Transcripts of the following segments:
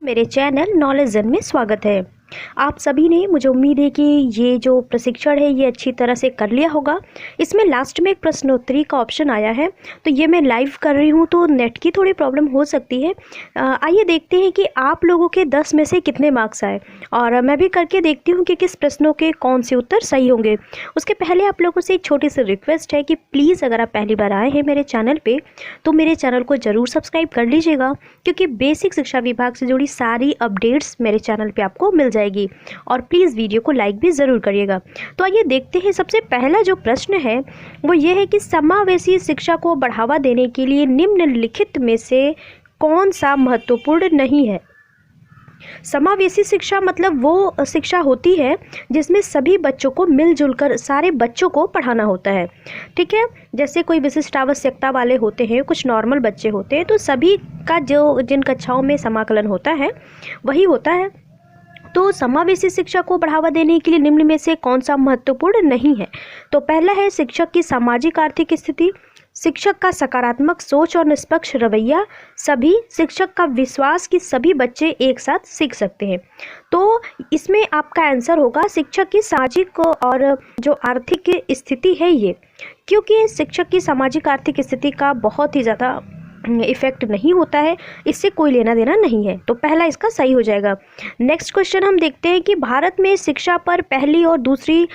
मेरे channel knowledge जन में स्वागत है। आप सभी ने, मुझे उम्मीद है कि ये जो प्रशिक्षण है ये अच्छी तरह से कर लिया होगा। इसमें लास्ट में एक प्रश्नोत्तरी का ऑप्शन आया है, तो ये मैं लाइव कर रही हूँ तो नेट की थोड़ी प्रॉब्लम हो सकती है। आइए देखते हैं कि आप लोगों के 10 में से कितने मार्क्स आए, और मैं भी करके देखती हूँ कि किस प्रश्नों के कौन से उत्तर सही होंगे। उसके पहले आप लोगों से एक छोटी सी रिक्वेस्ट है कि प्लीज़ अगर आप पहली बार आए हैं मेरे चैनल पर तो मेरे चैनल को ज़रूर सब्सक्राइब कर लीजिएगा, क्योंकि बेसिक शिक्षा विभाग से जुड़ी सारी अपडेट्स मेरे चैनल पे आपको मिल जाएगी। और प्लीज़ वीडियो को लाइक भी ज़रूर करिएगा। तो आइए देखते हैं, सबसे पहला जो प्रश्न है वो ये है कि समावेशी शिक्षा को बढ़ावा देने के लिए निम्नलिखित में से कौन सा महत्वपूर्ण नहीं है। समावेशी शिक्षा मतलब वो शिक्षा होती है जिसमें सभी बच्चों को मिलजुल कर सारे बच्चों को पढ़ाना होता है। ठीक है, जैसे कोई विशिष्ट आवश्यकता वाले होते हैं, कुछ नॉर्मल बच्चे होते हैं, तो सभी का जो जिन कक्षाओं में समाकलन होता है वही होता है। तो समावेशी शिक्षा को बढ़ावा देने के लिए निम्न में से कौन सा महत्वपूर्ण नहीं है। तो पहला है शिक्षक की सामाजिक आर्थिक स्थिति, शिक्षक का सकारात्मक सोच और निष्पक्ष रवैया, सभी शिक्षक का विश्वास कि सभी बच्चे एक साथ सीख सकते हैं। तो इसमें आपका आंसर होगा शिक्षक की सामाजिक और जो आर्थिक स्थिति है ये, क्योंकि शिक्षक की सामाजिक आर्थिक स्थिति का बहुत ही ज़्यादा इफेक्ट नहीं होता है, इससे कोई लेना देना नहीं है। तो पहला इसका सही हो जाएगा। नेक्स्ट क्वेश्चन हम देखते हैं कि भारत में शिक्षा पर पहली और दूसरी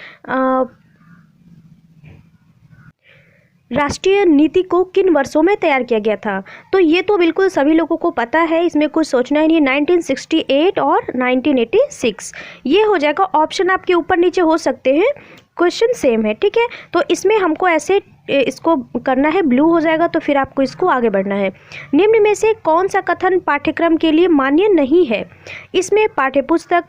राष्ट्रीय नीति को किन वर्षों में तैयार किया गया था। तो ये तो बिल्कुल सभी लोगों को पता है, इसमें कुछ सोचना ही नहीं। 1968 और 1986 ये हो जाएगा। ऑप्शन आपके ऊपर नीचे हो सकते हैं, क्वेश्चन सेम है। ठीक है, तो इसमें हमको ऐसे इसको करना है, ब्लू हो जाएगा, तो फिर आपको इसको आगे बढ़ना है। निम्न में से कौन सा कथन पाठ्यक्रम के लिए मान्य नहीं है। इसमें पुस्तक,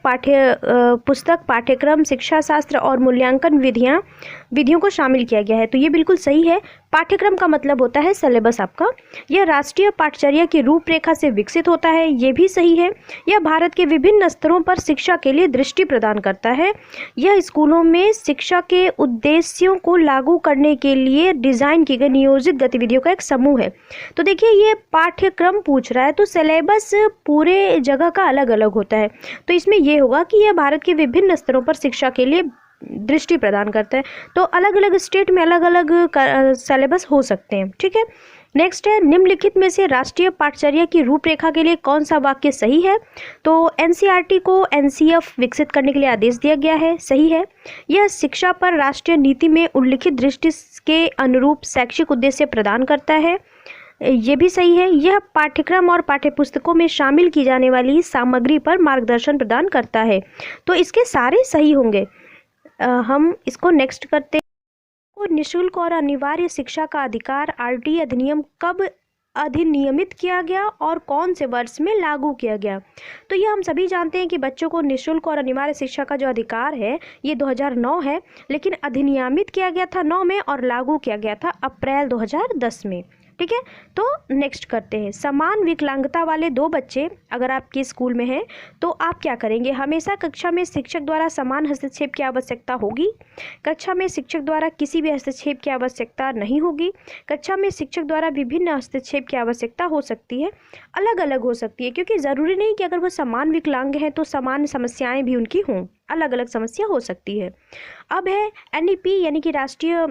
पाठ्यक्रम, शिक्षा शास्त्र और मूल्यांकन विधियों को शामिल किया गया है। तो ये बिल्कुल सही है। पाठ्यक्रम का मतलब होता है सिलेबस आपका। यह राष्ट्रीय पाठचर्या की रूपरेखा से विकसित होता है, ये भी सही है। यह भारत के विभिन्न स्तरों पर शिक्षा के लिए दृष्टि प्रदान करता है। यह स्कूलों में शिक्षा के उद्देश्यों को लागू करने के लिए डिजाइन की गई नियोजित गतिविधियों का एक समूह है। तो देखिए, ये पाठ्यक्रम पूछ रहा है, तो सिलेबस पूरे जगह का अलग अलग होता है। तो इसमें यह होगा कि यह भारत के विभिन्न स्तरों पर शिक्षा के लिए दृष्टि प्रदान करता है। तो अलग अलग स्टेट में अलग अलग सिलेबस हो सकते हैं। ठीक है, नेक्स्ट है निम्नलिखित में से राष्ट्रीय पाठचर्या की रूपरेखा के लिए कौन सा वाक्य सही है। तो एनसीईआरटी को एनसीएफ विकसित करने के लिए आदेश दिया गया है, सही है। यह शिक्षा पर राष्ट्रीय नीति में उल्लिखित दृष्टि के अनुरूप शैक्षिक उद्देश्य प्रदान करता है, ये भी सही है। यह पाठ्यक्रम और पाठ्यपुस्तकों में शामिल की जाने वाली सामग्री पर मार्गदर्शन प्रदान करता है। तो इसके सारे सही होंगे। हम इसको नेक्स्ट करते हैं। निःशुल्क और अनिवार्य शिक्षा का अधिकार आरटी अधिनियम कब अधिनियमित किया गया और कौन से वर्ष में लागू किया गया। तो ये हम सभी जानते हैं कि बच्चों को निःशुल्क और अनिवार्य शिक्षा का जो अधिकार है ये 2009 है, लेकिन अधिनियमित किया गया था 9 में और लागू किया गया था अप्रैल 2010 में। ठीक है, तो नेक्स्ट करते हैं। समान विकलांगता वाले 2 बच्चे अगर आपके स्कूल में हैं तो आप क्या करेंगे। हमेशा कक्षा में शिक्षक द्वारा समान हस्तक्षेप की आवश्यकता होगी। कक्षा में शिक्षक द्वारा किसी भी हस्तक्षेप की आवश्यकता नहीं होगी। कक्षा में शिक्षक द्वारा विभिन्न हस्तक्षेप की आवश्यकता हो सकती है, अलग अलग हो सकती है, क्योंकि ज़रूरी नहीं कि अगर वो समान विकलांग हैं तो समान समस्याएँ भी उनकी हों, अलग अलग समस्या हो सकती है। अब है एनईपी यानी कि राष्ट्रीय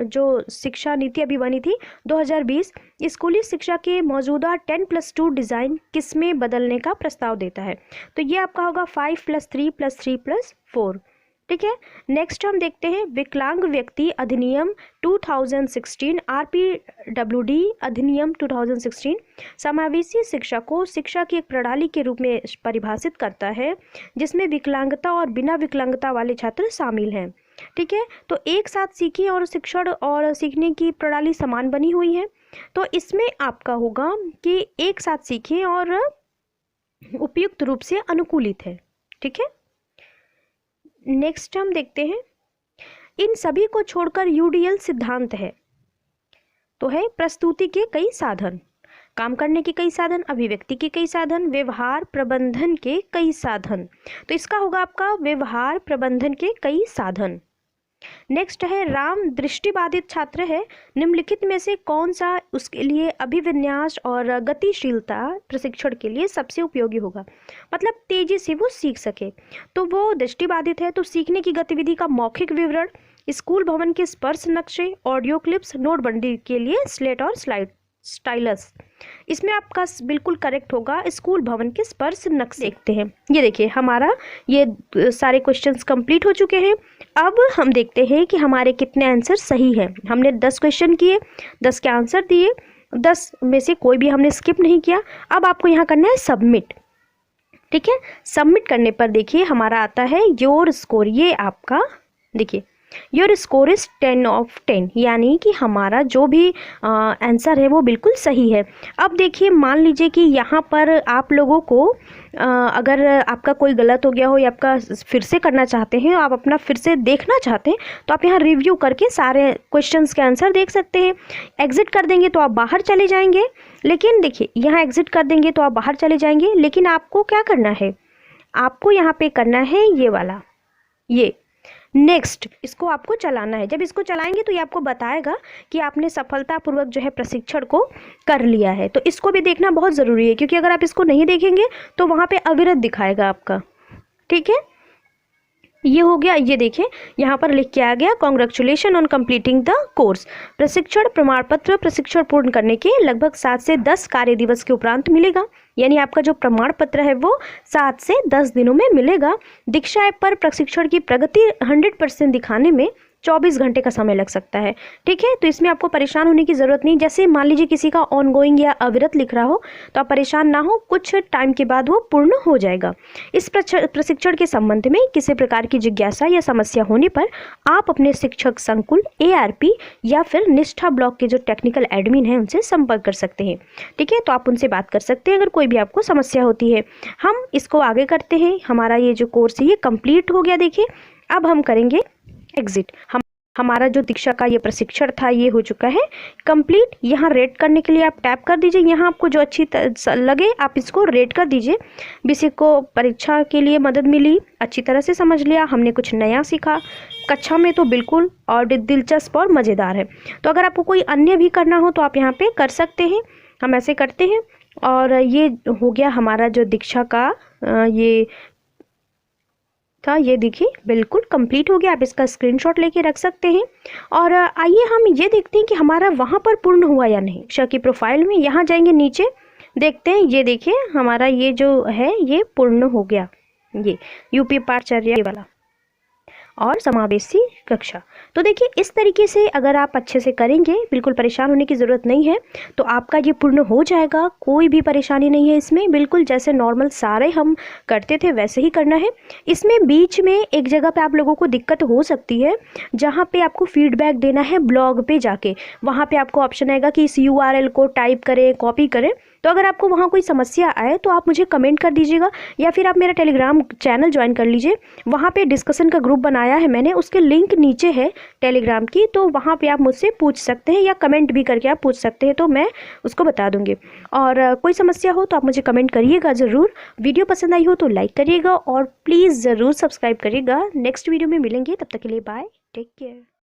जो शिक्षा नीति अभी बनी थी 2020, स्कूली शिक्षा के मौजूदा 10+2 डिज़ाइन किसमें बदलने का प्रस्ताव देता है। तो ये आपका होगा 5+3+3+4। ठीक है, नेक्स्ट हम देखते हैं विकलांग व्यक्ति अधिनियम 2016, आरपीडब्ल्यूडी अधिनियम 2016 समावेशी शिक्षा को शिक्षा की एक प्रणाली के रूप में परिभाषित करता है जिसमें विकलांगता और बिना विकलांगता वाले छात्र शामिल हैं। ठीक है, तो एक साथ सीखें और शिक्षण और सीखने की प्रणाली समान बनी हुई है। तो इसमें आपका होगा कि एक साथ सीखें और उपयुक्त रूप से अनुकूलित है। ठीक है, नेक्स्ट हम देखते हैं इन सभी को छोड़कर यूडीएल सिद्धांत है। तो है प्रस्तुति के कई साधन, काम करने के कई साधन, अभिव्यक्ति के कई साधन, व्यवहार प्रबंधन के कई साधन। तो इसका होगा आपका व्यवहार प्रबंधन के कई साधन। नेक्स्ट है राम दृष्टिबाधित छात्र है, निम्नलिखित में से कौन सा उसके लिए अभिविन्यास और गतिशीलता प्रशिक्षण के लिए सबसे उपयोगी होगा, मतलब तेजी से वो सीख सके। तो वो दृष्टिबाधित है तो सीखने की गतिविधि का मौखिक विवरण, स्कूल भवन के स्पर्श नक्शे, ऑडियो क्लिप्स, नोटबंदी के लिए स्लेट और स्टाइलस। इसमें आपका बिल्कुल करेक्ट होगा स्कूल भवन के स्पर्श नक्शे। देखते हैं, ये देखिए हमारा ये सारे क्वेश्चंस कंप्लीट हो चुके हैं। अब हम देखते हैं कि हमारे कितने आंसर सही हैं। हमने 10 क्वेश्चन किए, 10 के आंसर दिए, 10 में से कोई भी हमने स्किप नहीं किया। अब आपको यहाँ करना है सबमिट। ठीक है, सबमिट करने पर देखिए हमारा आता है योर स्कोर। ये आपका देखिए योर स्कोर इज़ 10 of 10, यानी कि हमारा जो भी आंसर है वो बिल्कुल सही है। अब देखिए मान लीजिए कि यहाँ पर आप लोगों को अगर आपका कोई गलत हो गया हो या आपका फिर से करना चाहते हैं, आप अपना फिर से देखना चाहते हैं, तो आप यहाँ रिव्यू करके सारे क्वेश्चंस के आंसर देख सकते हैं। एग्जिट कर देंगे तो आप बाहर चले जाएंगे, लेकिन देखिए यहाँ एग्जिट कर देंगे तो आप बाहर चले जाएंगे, लेकिन आपको क्या करना है, आपको यहाँ पे करना है ये वाला, ये नेक्स्ट, इसको आपको चलाना है। जब इसको चलाएंगे तो ये आपको बताएगा कि आपने सफलतापूर्वक जो है प्रशिक्षण को कर लिया है। तो इसको भी देखना बहुत ज़रूरी है, क्योंकि अगर आप इसको नहीं देखेंगे तो वहाँ पे अविरत दिखाएगा आपका। ठीक है, ये हो गया। ये देखिए यहाँ पर लिख के आ गया congratulation on completing the course. प्रशिक्षण प्रमाण पत्र प्रशिक्षण पूर्ण करने के लगभग 7 से 10 कार्य दिवस के उपरांत मिलेगा, यानी आपका जो प्रमाण पत्र है वो 7 से 10 दिनों में मिलेगा। दीक्षा ऐप पर प्रशिक्षण की प्रगति 100% दिखाने में 24 घंटे का समय लग सकता है। ठीक है, तो इसमें आपको परेशान होने की ज़रूरत नहीं। जैसे मान लीजिए किसी का ऑनगोइंग या अविरत लिख रहा हो तो आप परेशान ना हो, कुछ टाइम के बाद वो पूर्ण हो जाएगा। इस प्रशिक्षण के संबंध में किसी प्रकार की जिज्ञासा या समस्या होने पर आप अपने शिक्षक संकुल, ARP या फिर निष्ठा ब्लॉक के जो टेक्निकल एडमिन हैं उनसे संपर्क कर सकते हैं। ठीक है, तो आप उनसे बात कर सकते हैं अगर कोई भी आपको समस्या होती है। हम इसको आगे करते हैं। हमारा ये जो कोर्स है ये कंप्लीट हो गया। देखिए अब हम करेंगे एग्जिट। हमारा जो दीक्षा का ये प्रशिक्षण था ये हो चुका है कंप्लीट। यहाँ रेट करने के लिए आप टैप कर दीजिए, यहाँ आपको जो अच्छी लगे आप इसको रेट कर दीजिए। बीसी को परीक्षा के लिए मदद मिली, अच्छी तरह से समझ लिया, हमने कुछ नया सीखा कक्षा में, तो बिल्कुल और दिलचस्प और मज़ेदार है। तो अगर आपको कोई अन्य भी करना हो तो आप यहाँ पे कर सकते हैं, हम ऐसे करते हैं। और ये हो गया हमारा जो दीक्षा का ये था, ये देखिए बिल्कुल कंप्लीट हो गया। आप इसका स्क्रीनशॉट लेके रख सकते हैं। और आइए हम ये देखते हैं कि हमारा वहाँ पर पूर्ण हुआ या नहीं। दीक्षा की प्रोफाइल में यहाँ जाएंगे, नीचे देखते हैं, ये देखिए हमारा ये जो है ये पूर्ण हो गया, ये यूपी पाठचर्या वाला और समावेशी कक्षा। तो देखिए इस तरीके से अगर आप अच्छे से करेंगे, बिल्कुल परेशान होने की ज़रूरत नहीं है, तो आपका ये पूर्ण हो जाएगा। कोई भी परेशानी नहीं है इसमें, बिल्कुल जैसे नॉर्मल सारे हम करते थे वैसे ही करना है। इसमें बीच में एक जगह पे आप लोगों को दिक्कत हो सकती है, जहाँ पे आपको फीडबैक देना है ब्लॉग पे जाके। वहाँ पे आपको ऑप्शन आएगा कि इस URL को टाइप करें, कॉपी करें। तो अगर आपको वहाँ कोई समस्या आए तो आप मुझे कमेंट कर दीजिएगा, या फिर आप मेरा टेलीग्राम चैनल ज्वाइन कर लीजिए। वहाँ पे डिस्कशन का ग्रुप बनाया है मैंने, उसके लिंक नीचे है टेलीग्राम की, तो वहाँ पे आप मुझसे पूछ सकते हैं या कमेंट भी करके आप पूछ सकते हैं, तो मैं उसको बता दूँगी। और कोई समस्या हो तो आप मुझे कमेंट करिएगा ज़रूर। वीडियो पसंद आई हो तो लाइक करिएगा और प्लीज़ ज़रूर सब्सक्राइब करिएगा। नेक्स्ट वीडियो में मिलेंगे, तब तक के लिए बाय, टेक केयर।